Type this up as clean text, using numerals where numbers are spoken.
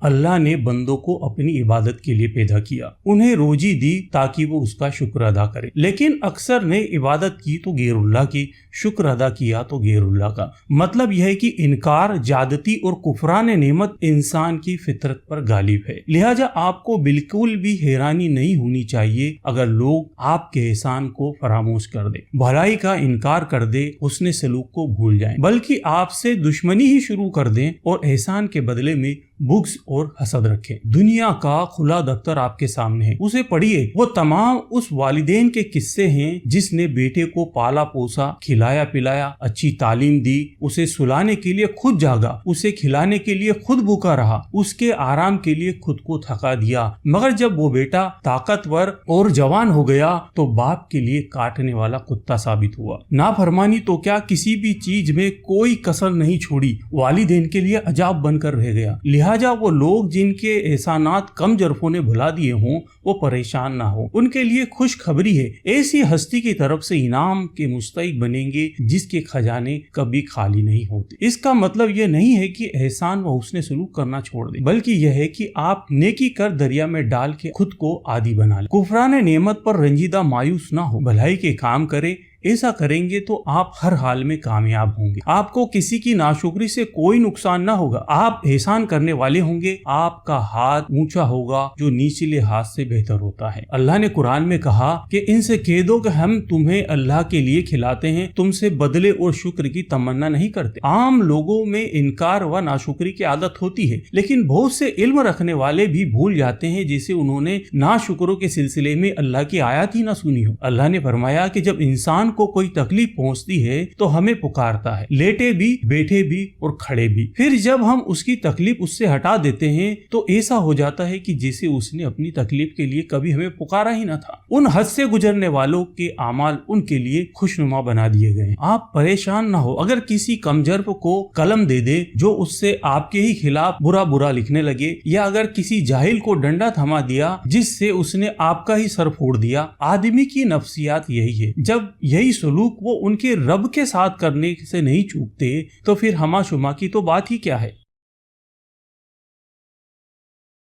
اللہ نے بندوں کو اپنی عبادت کے لیے پیدا کیا، انہیں روزی دی تاکہ وہ اس کا شکر ادا کرے، لیکن اکثر نے عبادت کی تو غیر اللہ کی، شکر ادا کیا تو غیر اللہ کا۔ مطلب یہ ہے کہ انکار، زیادتی اور کفران نعمت انسان کی فطرت پر غالب ہے۔ لہٰذا آپ کو بالکل بھی حیرانی نہیں ہونی چاہیے اگر لوگ آپ کے احسان کو فراموش کر دیں، بھلائی کا انکار کر دیں، حسن سلوک کو بھول جائیں، بلکہ آپ سے دشمنی ہی شروع کر دیں اور احسان کے بدلے میں بغض اور حسد رکھیں۔ دنیا کا کھلا دفتر آپ کے سامنے ہے، اسے پڑھیے۔ وہ تمام اس والدین کے قصے ہیں جس نے بیٹے کو پالا پوسا، کھلایا پلایا، اچھی تعلیم دی، اسے سلانے کے لیے خود جاگا، اسے کھلانے کے لیے خود بھوکا رہا، اس کے آرام کے لیے خود کو تھکا دیا، مگر جب وہ بیٹا طاقتور اور جوان ہو گیا تو باپ کے لیے کاٹنے والا کتا ثابت ہوا۔ نافرمانی تو کیا کسی بھی چیز میں کوئی کسر نہیں چھوڑی، والدین کے لیے عذاب بن کر رہ گیا۔ لہٰذا وہ لوگ جن کے احسانات کم ظرفوں نے بھلا دیے ہوں وہ پریشان نہ ہو، ان کے لیے خوشخبری ہے، ایسی ہستی کی طرف سے انعام کے مستحق بنیں گے جس کے خزانے کبھی خالی نہیں ہوتے۔ اس کا مطلب یہ نہیں ہے کہ احسان و حسن سلوک کرنا چھوڑ دیں، بلکہ یہ ہے کہ آپ نیکی کر دریا میں ڈال کے خود کو عادی بنا لیں۔ کفران نعمت پر رنجیدہ مایوس نہ ہو، بھلائی کے کام کریں، ایسا کریں گے تو آپ ہر حال میں کامیاب ہوں گے، آپ کو کسی کی ناشکری سے کوئی نقصان نہ ہوگا، آپ احسان کرنے والے ہوں گے، آپ کا ہاتھ اونچا ہوگا جو نیچلے ہاتھ سے بہتر ہوتا ہے۔ اللہ نے قرآن میں کہا کہ ان سے کہہ دو کہ ہم تمہیں اللہ کے لیے کھلاتے ہیں، تم سے بدلے اور شکر کی تمنا نہیں کرتے۔ عام لوگوں میں انکار و ناشکری کی عادت ہوتی ہے، لیکن بہت سے علم رکھنے والے بھی بھول جاتے ہیں جیسے انہوں نے ناشکروں کے سلسلے میں اللہ کی آیات ہی نہ سنی ہو۔ اللہ نے فرمایا کہ جب انسان کو کوئی تکلیف پہنچتی ہے تو ہمیں پکارتا ہے، لیٹے بھی، بیٹھے بھی اور کھڑے بھی، پھر جب ہم اس کی تکلیف اس سے ہٹا دیتے ہیں تو ایسا ہو جاتا ہے کہ جیسے اس نے اپنی تکلیف کے لیے کبھی ہمیں پکارا ہی نہ تھا۔ ان حد سے گزرنے والوں کے اعمال ان کے لیے خوشنما بنا دیے گئے ہیں۔ آپ پریشان نہ ہو اگر کسی کمجرف کو قلم دے دے جو اس سے آپ کے ہی خلاف برا لکھنے لگے، یا اگر کسی جاہل کو ڈنڈا تھما دیا جس سے اس نے آپ کا ہی سر پھوڑ دیا۔ آدمی کی نفسیات یہی ہے، جب یہی سلوک وہ ان کے رب کے ساتھ کرنے سے نہیں چوکتے تو پھر ہما شما کی تو بات ہی کیا ہے۔